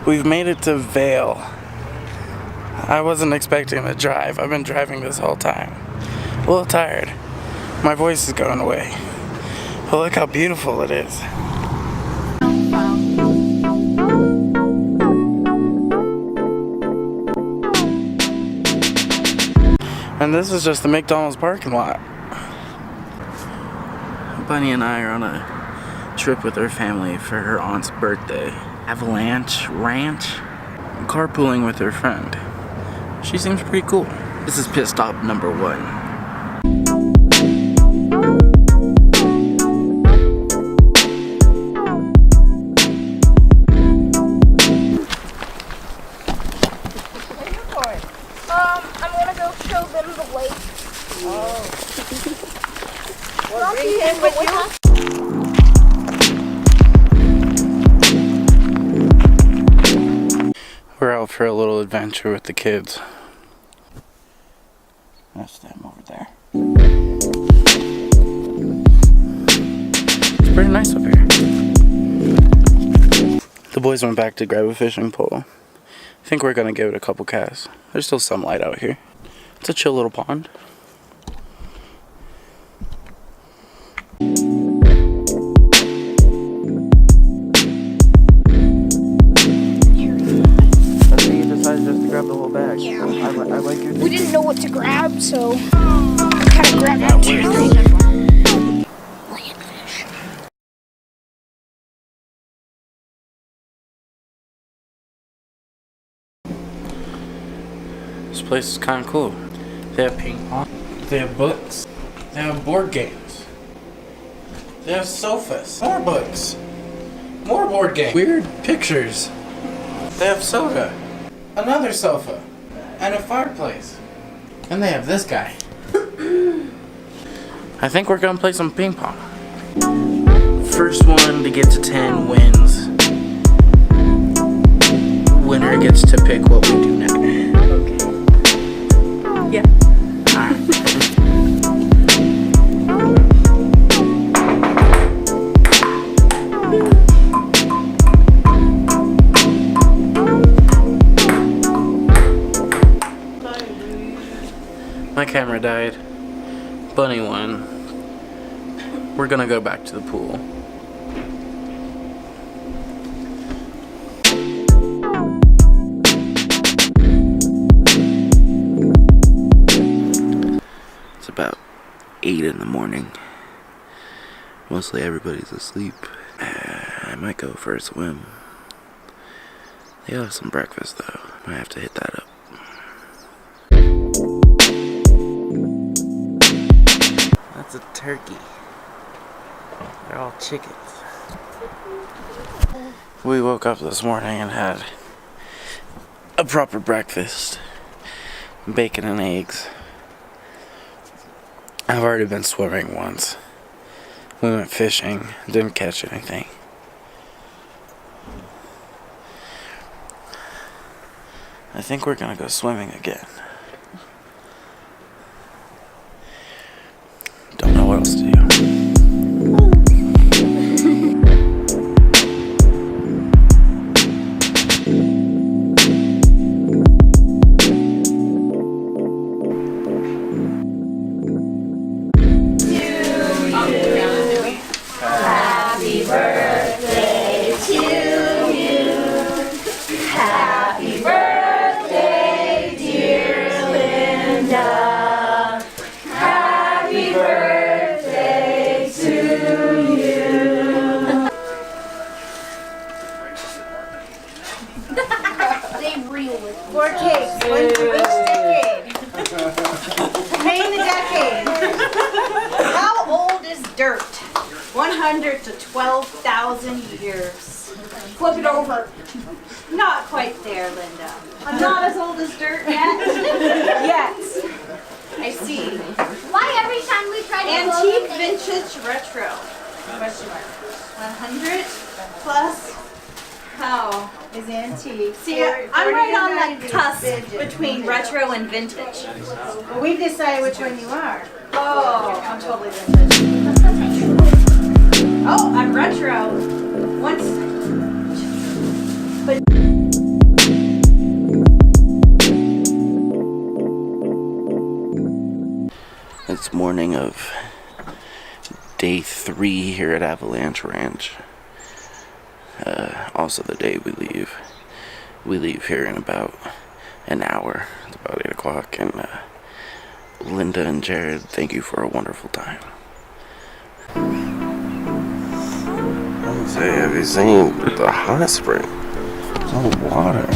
We've made it to Vail. I wasn't expecting to drive. I've been driving this whole time. A little tired. My voice is going away. But look how beautiful it is. And this is just the McDonald's parking lot. Bunny and I are on a trip with her family for her aunt's birthday. Avalanche Ranch. Carpooling with her friend. She seems pretty cool. This is pit stop number 1. I'm gonna go show them the lake. Oh. Well, bring him with you. We're out for a little adventure with the kids. That's them over there. It's pretty nice up here. The boys went back to grab a fishing pole. I think we're gonna give it a couple casts. There's still some light out here. It's a chill little pond. Grab the whole bag. Yeah. I like your. We didn't know what to grab, so kind of grabbed that too. Landfish. This place is kind of cool. They have ping pong. They have books. They have board games. They have sofas. More books. More board games. Weird pictures. They have soda. Another sofa. And a fireplace. And they have this guy. I think we're gonna play some ping pong. First one to get to 10 wins. Winner gets to pick what we do now. Okay. Yeah. My camera died. Bunny won. We're gonna go back to the pool. It's about 8 in the morning. Mostly everybody's asleep. I might go for a swim. They have some breakfast though. Might have to hit that up. That's a turkey. They're all chickens. We woke up this morning and had a proper breakfast. Bacon and eggs. I've already been swimming once. We went fishing, didn't catch anything. I think we're gonna go swimming again. Don't know what else to do. Happy birthday to you. Happy birthday, dear Linda. Happy birthday to you. They reel with 4 cakes, one for each decade. Name the decade. How old is dirt? 100 to 12,000 years. flip it over. Not quite there, Linda. I'm not as old as dirt yet. Yes. I see. Why every time we try to Antique, vintage, retro. Question mark. 100 plus how is antique? See, I'm right on that cusp between retro and vintage. Well, we've decided which one you are. Oh, I'm totally vintage. Oh, I'm retro. Once. But It's morning of day 3 here at Avalanche Ranch. Also the day we leave. We leave here in about an hour. It's about 8 o'clock. And Linda and Jared, thank you for a wonderful time. Say, have you seen the hot spring? It's all water.